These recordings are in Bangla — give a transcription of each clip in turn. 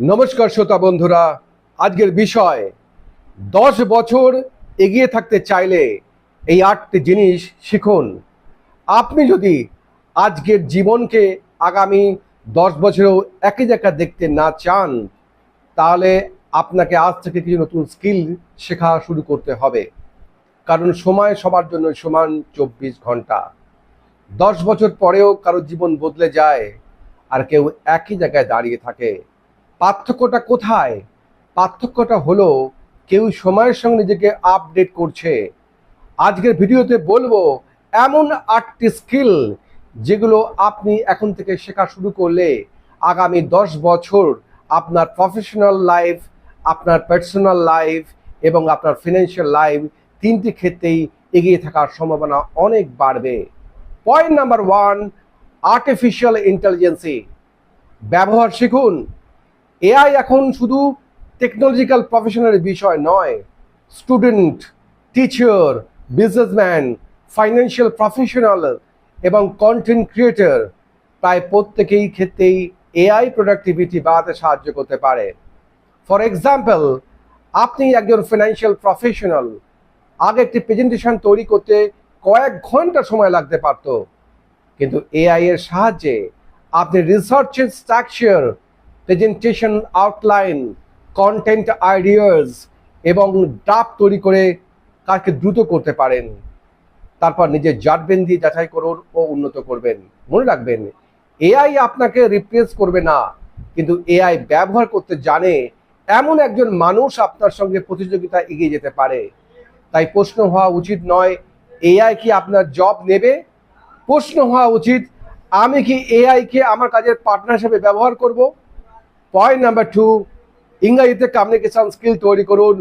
নমস্কার শ্রোতা বন্ধুরা, আজকের বিষয় 10 বছর এগিয়ে থাকতে চাইলে এই 8টি জিনিস শিখুন। আপনি যদি আজকের জীবনকে আগামী 10 বছরেও একই জায়গায় দেখতে না চান, তাহলে আপনাকে আজ থেকে কিছু নতুন স্কিল শেখা শুরু করতে হবে। কারণ সময় সবার জন্য সমান 24 ঘন্টা। 10 বছর পরেও কারো জীবন বদলে যায়, আর কেউ একই জায়গায় দাঁড়িয়ে থাকে। পার্থক্যটা কোথায়? পার্থক্যটা হলো কেউ সময়ের সঙ্গে নিজেকে আপডেট করছে। আজকের ভিডিওতে বলবো এমন 8টি স্কিল যেগুলো আপনি এখন থেকে শেখা শুরু করলে আগামী 10 বছর আপনার প্রফেশনাল লাইফ, আপনার পার্সোনাল লাইফ এবং আপনার ফিনান্সিয়াল লাইফ, তিনটি ক্ষেত্রেই এগিয়ে থাকার সম্ভাবনা অনেক বাড়বে। পয়েন্ট নাম্বার 1, আর্টিফিশিয়াল ইন্টেলিজেন্সি ব্যবহার শিখুন। এআই এখন শুধু টেকনোলজিক্যাল প্রফেশনের বিষয় নয়। Student, teacher, businessman, financial professional এবং কন্টেন্ট ক্রিয়েটর প্রায় প্রত্যেকেই ক্ষেত্রেই এআই প্রোডাক্টিভিটি বাড়াতে সাহায্য করতে পারে। ফর এক্সাম্পল, আপনি একজন ফিনান্সিয়াল প্রফেশনাল, আগে একটি প্রেজেন্টেশন তৈরি করতে কয়েক ঘন্টা সময় লাগতে পারত, কিন্তু এআই এর সাহায্যে আপনি রিসার্চের structure, presentation outline, content ideas এবং ড্রাফট তৈরি করে কাজকে দ্রুত করতে পারেন। তারপর নিজের জাজমেন্ট দিয়ে যাচাই করুন ও উন্নত করবেন। মনে রাখবেন, এআই আপনাকে রিপ্লেস করবে না, কিন্তু এআই ব্যবহার করতে জানে এমন একজন মানুষ আপনার সঙ্গে প্রতিযোগিতা এগিয়ে যেতে পারে। তাই প্রশ্ন হওয়া উচিত নয় এআই কি আপনার জব নেবে, প্রশ্ন হওয়া উচিত আমি কি এআই কে আমার কাজের পার্টনার হিসেবে ব্যবহার করব। পয়েন্ট নাম্বার 2, ইংরেজিতে কমিউনিকেশন স্কিল তৈরি করুন।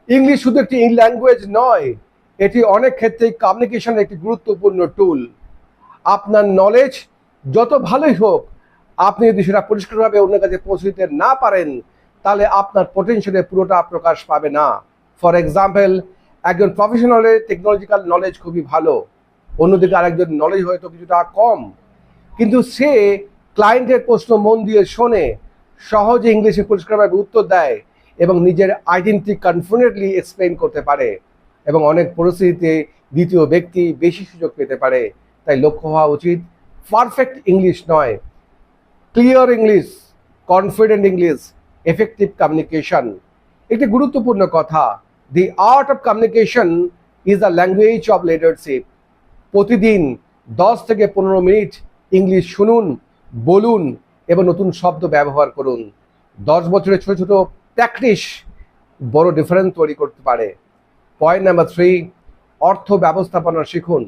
ইংলিশ শুধু একটি ল্যাঙ্গুয়েজ নয়, এটি অনেক ক্ষেত্রেই কমিউনিকেশনের একটি গুরুত্বপূর্ণ টুল। আপনার নলেজ যত ভালোই হোক, আপনি যদি সেটা পরিষ্কারভাবে অন্য কাছে পৌঁছে দিতে না পারেন, তাহলে আপনার পটেনশিয়ালের পুরোটা প্রকাশ পাবে না। ফর এক্সাম্পল, একজন প্রফেশনালের টেকনোলজিক্যাল নলেজ খুবই ভালো, অন্যদিকে আরেকজন নলেজ হয়তো কিছুটা কম, কিন্তু সে ক্লায়েন্টের প্রশ্ন মন দিয়ে শোনে, সহজে ইংলিশে পরিষ্কারভাবে উত্তর দেয় এবং নিজের আইডেন্টিটি কনফিডেন্টলি এক্সপ্লেইন করতে পারে, এবং অনেক পরিস্থিতিতে দ্বিতীয় ব্যক্তি বেশি সুযোগ পেতে পারে। তাই লক্ষ্য হওয়া উচিত পারফেক্ট ইংলিশ নয়, clear English, confident English, effective communication. একটি গুরুত্বপূর্ণ কথা, দি art of communication is the language of leadership. প্রতিদিন 10 থেকে 15 মিনিট ইংলিশ শুনুন, বলুন এবং নতুন শব্দ ব্যবহার করুন। 10 বছরের ছোট ছোট প্র্যাকটিস বড় ডিফারেন্স তৈরি করতে পারে। পয়েন্ট নাম্বার 3, অর্থ ব্যবস্থাপনা শিখুন।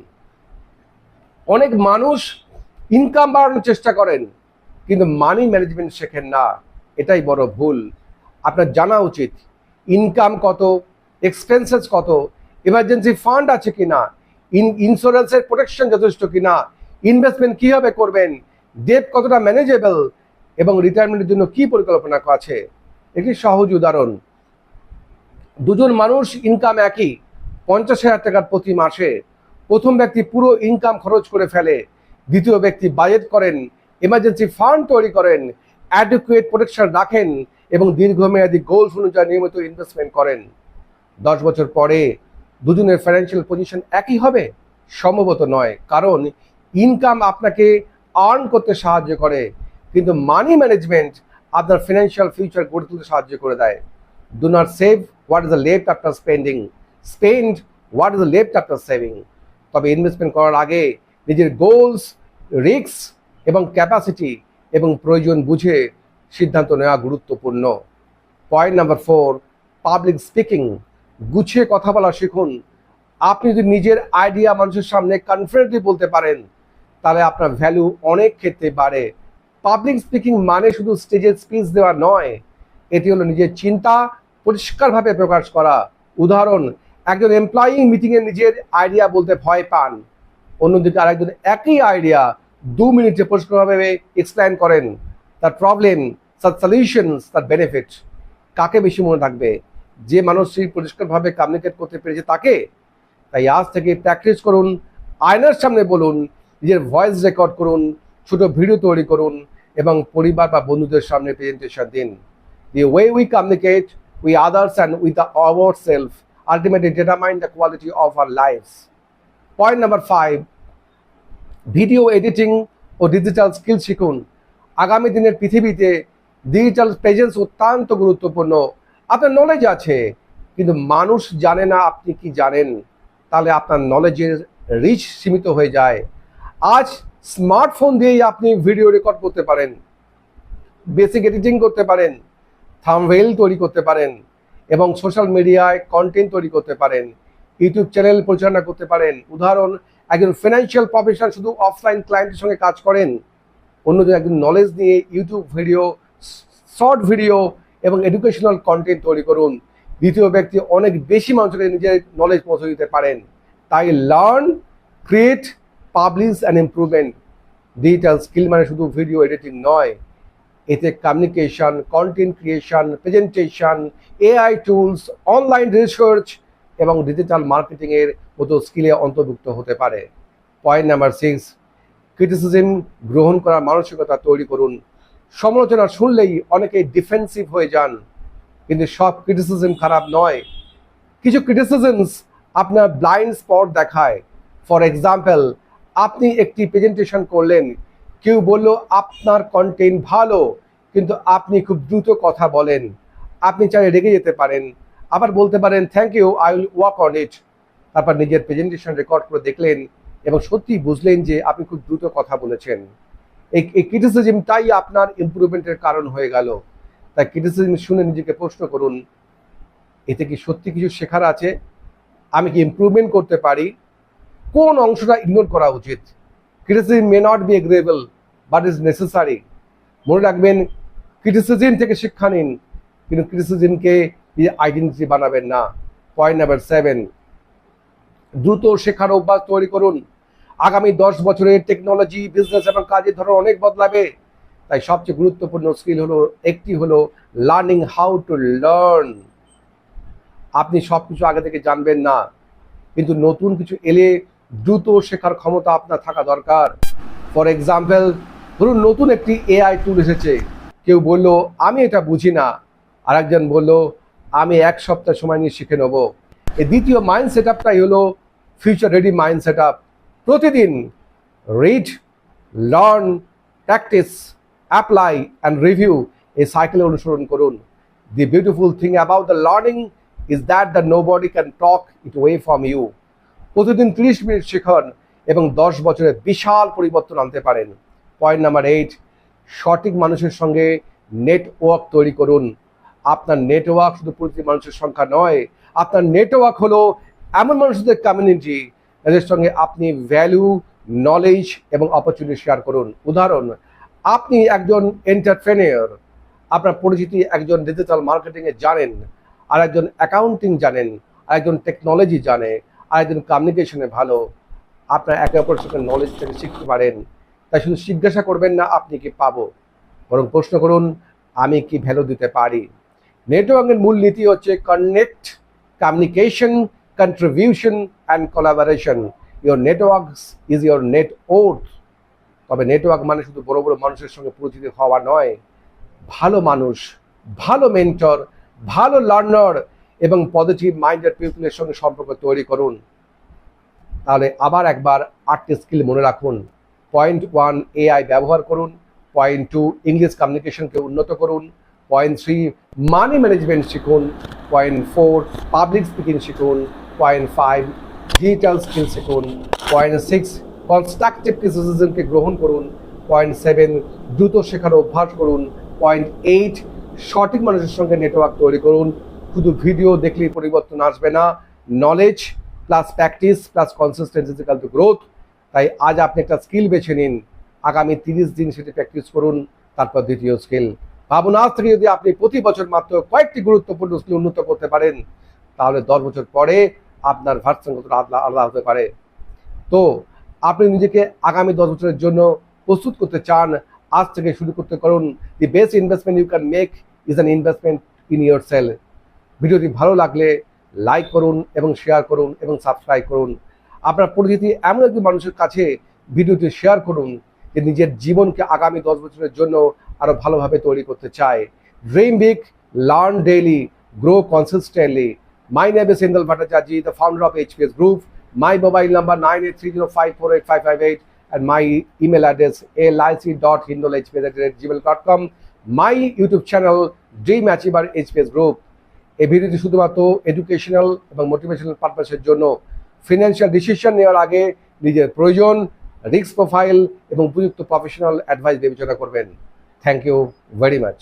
অনেক মানুষ ইনকাম বাড়ানোর চেষ্টা করেন, কিন্তু মানি ম্যানেজমেন্ট শেখেন না। এটাই বড় ভুল। আপনার জানা উচিত ইনকাম কত, এক্সপেন্সেস কত, এমার্জেন্সি ফান্ড আছে কিনা, ইন্স্যুরেন্সের প্রোটেকশন যথেষ্ট কিনা, ইনভেস্টমেন্ট কিভাবে করবেন, ডেট কতটা ম্যানেজেবল এবং রিটায়ারমেন্টের জন্য কি পরিকল্পনা আছে। একটি সহজ উদাহরণ, দুজন মানুষ ইনকাম একই, 50,000 টাকার প্রতি মাসে। প্রথম ব্যক্তি পুরো ইনকাম খরচ করে ফেলে, দ্বিতীয় ব্যক্তি বাজেট করেন, এমার্জেন্সি ফান্ড তৈরি করেন, অ্যাডিকুয়েট প্রোটেকশন রাখেন এবং দীর্ঘমেয়াদী গোলস অনুযায়ী নিয়মিত ইনভেস্টমেন্ট করেন। 10 বছর পরে দুজনের ফাইন্যান্সিয়াল পজিশন একই হবে? সম্ভবত নয়, কারণ ইনকাম আপনাকে আর্ন করতে সাহায্য করে, কিন্তু মানি ম্যানেজমেন্ট আপনার ফিনান্সিয়াল ফিউচার গড়ে তুলতে সাহায্য করে দেয়। Do not save what is the left after spending, spend what is the left after saving. তবে ইনভেস্টমেন্ট করার আগে নিজের গোলস, রিস্ক এবং ক্যাপাসিটি এবং প্রয়োজন বুঝে সিদ্ধান্ত নেওয়া গুরুত্বপূর্ণ। Point number 4, public speaking. গুছিয়ে কথা বলা শিখুন। আপনি যদি নিজের আইডিয়া মানুষের সামনে কনফিডেন্টলি বলতে পারেন, তাহলে আপনার ভ্যালু অনেক ক্ষেত্রে বাড়ে। পাবলিক স্পিকিং মানে শুধু স্টেজে স্পিচ দেওয়া নয়, এটি হলো নিজের চিন্তা পরিষ্কারভাবে প্রকাশ করা। উদাহরণ, একজন এমপ্লয়ি মিটিংয়ে নিজের আইডিয়া বলতে ভয় পান, অন্যদিকে আরেকজন একই আইডিয়া 2 মিনিটে পরিষ্কারভাবে এক্সপ্লেইন করেন, তার প্রবলেম, তার সলিউশনস, তার বেনিফিট। কাকে বেশি মনে থাকবে? যে মানুষটি পরিষ্কারভাবে কমিউনিকেট করতে পেরেছে তাকে। তাই আজ থেকে প্র্যাকটিস করুন, আয়নার সামনে বলুন, নিজের ভয়েস রেকর্ড করুন, ছোট ভিডিও তৈরি করুন এবং পরিবার বা বন্ধুদের সামনে প্রেজেন্টেশন দিন। The way we communicate with others and with ourselves ultimately determine the quality of our lives. Point number 5, video editing ও ডিজিটাল স্কিল শিখুন। আগামী দিনের পৃথিবীতে ডিজিটাল প্রেজেন্স অত্যন্ত গুরুত্বপূর্ণ। আপনার নলেজ আছে, কিন্তু মানুষ জানে না আপনি কি জানেন, তাহলে আপনার নলেজের রিচ সীমিত হয়ে যায়। আজ স্মার্টফোন দিয়েই আপনি ভিডিও রেকর্ড করতে পারেন, বেসিক এডিটিং করতে পারেন, থাম্বনেইল তৈরি করতে পারেন এবং সোশ্যাল মিডিয়ায় কন্টেন্ট তৈরি করতে পারেন, ইউটিউব চ্যানেল পরিচালনা করতে পারেন। উদাহরণ, একজন ফিনান্সিয়াল প্রফেশনাল শুধু অফলাইন ক্লায়েন্টের সঙ্গে কাজ করেন, অন্যজন একজন নলেজ নিয়ে ইউটিউব ভিডিও, শর্ট ভিডিও এবং এডুকেশনাল কন্টেন্ট তৈরি করুন। দ্বিতীয় ব্যক্তি অনেক বেশি মানুষকে নিজের নলেজ পৌঁছে দিতে পারেন। তাই learn, create, publish and improvement. Digital skill মানে শুধু ভিডিও এডিটিং নয়, এতে communication, content creation, presentation, AI tools, online research এবং ডিজিটাল মার্কেটিংয়ের মতো স্কিলে অন্তর্ভুক্ত হতে পারে। পয়েন্ট নাম্বার 6, ক্রিটিসিজম গ্রহণ করার মানসিকতা তৈরি করুন। সমালোচনা শুনলেই অনেকেই ডিফেন্সিভ হয়ে যান, কিন্তু সব ক্রিটিসিজম খারাপ নয়। কিছু ক্রিটিসিজমস আপনার ব্লাইন্ড স্পট দেখায়। ফর এক্সাম্পল, আপনি একটি প্রেজেন্টেশন করলেন, কেউ বলল আপনার কন্টেন্ট ভালো, কিন্তু আপনি খুব দ্রুত কথা বলেন। আপনি চাইলে রেগে যেতে পারেন, আবার বলতে পারেন thank you, I will work on it. তারপর নিজের প্রেজেন্টেশন রেকর্ড করে দেখলেন এবং সত্যি বুঝলেন যে আপনি খুব দ্রুত কথা বলেছেন। এই ক্রিটিসিজমটাই আপনার ইমপ্রুভমেন্টের কারণ হয়ে গেল। তাই ক্রিটিসিজম শুনে নিজেকে প্রশ্ন করুন, এতে কি সত্যি কিছু শেখার আছে? আমি কি ইমপ্রুভমেন্ট করতে পারি? কোন অংশটা ইগনোর করা উচিত? Criticism may not be agreeable but is necessary. মনে রাখবেন, ক্রিটিসিজম থেকে শিক্ষা নিন, কিন্তু ক্রিটিসিজমকে আইডেন্টিটি বানাবেন না। পয়েন্ট নাম্বার 7, দ্রুত শেখার অভ্যাস তৈরি করুন। আগামী 10 বছরে টেকনোলজি, বিজনেস এবং কাজের ধরন অনেক বদলাবে। তাই সবচেয়ে গুরুত্বপূর্ণ স্কিল একটি হলো লার্নিং হাউ টু লার্ন। আপনি সবকিছু আগে থেকে জানবেন না, কিন্তু নতুন কিছু এলে দ্রুত শেখার ক্ষমতা আপনার থাকা দরকার। ফর এক্সাম্পল, ধরুন নতুন একটি এআই টুল এসেছে, কেউ বলল আমি এটা বুঝি না, আর একজন বলল আমি 1 সপ্তাহ সময় নিয়ে শিখে নেব। এই দ্বিতীয় মাইন্ড সেট আপটাই হলো future ready mind set up. প্রতিদিন read, learn, practice, apply and review এই সাইকেলে অনুসরণ করুন। The beautiful thing about the learning is that the nobody can take it away from you. প্রতিদিন 30 মিনিট শিখুন এবং 10 বছরে বিশাল পরিবর্তন আনতে পারেন। পয়েন্ট নাম্বার 8, সঠিক মানুষের সঙ্গে নেটওয়ার্ক তৈরি করুন। আপনার নেটওয়ার্ক শুধু প্রতিটি মানুষের সংখ্যা নয়, আপনার নেটওয়ার্ক হলো এমন মানুষদের কমিউনিটি যাদের সঙ্গে আপনি ভ্যালু, নলেজ এবং অপরচুনিটি শেয়ার করুন। উদাহরণ, আপনি একজন এন্টারপ্রেনিয়র, আপনার পরিচিতি একজন ডিজিটাল মার্কেটিংয়ে জানেন, আর একজন অ্যাকাউন্টিং জানেন, আর একজন টেকনোলজি জানে, আর একজন কমিউনিকেশনে ভালো। আপনার একে অপরের সঙ্গে নলেজ থেকে শিখতে পারেন। তাই শুধু জিজ্ঞাসা করবেন না আপনি কি পাবো, বরং প্রশ্ন করুন আমি কি ভ্যালু দিতে পারি। নেটওয়ার্কের মূল নীতি হচ্ছে connect, communication, contribution and collaboration. Your networks is your net worth. তবে নেটওয়ার্ক মানে শুধু বড় বড় মানুষের সঙ্গে পরিচিত হওয়া নয়, ভালো মানুষ, ভালো মেন্টর, ভালো লার্নার এবং পজিটিভ মাইন্ডেড পিপলের সঙ্গে সম্পর্ক তৈরি করুন। তাহলে আবার একবার 8টি স্কিল মনে রাখুন। পয়েন্ট 1, এআই ব্যবহার করুন। পয়েন্ট 2, ইংলিশ কমিউনিকেশনকে উন্নত করুন। পয়েন্ট 3, মানি ম্যানেজমেন্ট শিখুন। পয়েন্ট 4, পাবলিক স্পিকিং শিখুন। পয়েন্ট 5, ডিজিটাল স্কিল শিখুন। পয়েন্ট 6, কনস্ট্রাকটিভ ক্রিটিসিজমকে গ্রহণ করুন। পয়েন্ট 7, দ্রুত শেখার অভ্যাস করুন। পয়েন্ট 8, সঠিক মানুষের সঙ্গে নেটওয়ার্ক তৈরি করুন। শুধু ভিডিও দেখলেই পরিবর্তন আসবে না, knowledge plus practice plus consistency is equal to growth. তাই আজ আপনি একটা স্কিল বেছে নিন, আগামী 30 দিন সেটি প্র্যাকটিস করুন, তারপর দ্বিতীয় স্কিল। ভাবুন, আজ থেকে যদি আপনি প্রতি বছর মাত্র কয়েকটি গুরুত্বপূর্ণ স্কিল উন্নত করতে পারেন, তাহলে 10 বছর পরে আপনার ভার্সন কতটা আলাদা হতে পারে। তো আপনি নিজেকে আগামী 10 বছরের জন্য প্রস্তুত করতে চান, আজ থেকে শুরু করতে করুন। The best investment you can make is an investment in yourself. ভিডিওটি ভালো লাগলে লাইক করুন এবং শেয়ার করুন এবং সাবস্ক্রাইব করুন। আপনার পরিচিতি এমন একজন মানুষের কাছে ভিডিওটি শেয়ার করুন যে নিজের জীবনকে আগামী 10 বছরের জন্য আরো ভালোভাবে তৈরি করতে চায়। Dream big, learn daily, grow consistently. My name is Hindal Bhattacharjee, the founder of HPS Group. My mobile number 9830548558 and my email address lic.hindolhps@gmail.com. My YouTube channel Dream Achiever HPS Group. এই ভিডিওটি শুধুমাত্র এডুকেশনাল এবং মোটিভেশনাল পারপাসের জন্য। ফিনান্সিয়াল ডিসিশন নেওয়ার আগে নিজের প্রয়োজন, রিস্ক প্রোফাইল এবং উপযুক্ত প্রফেশনাল অ্যাডভাইস বিবেচনা করবেন। Thank you very much.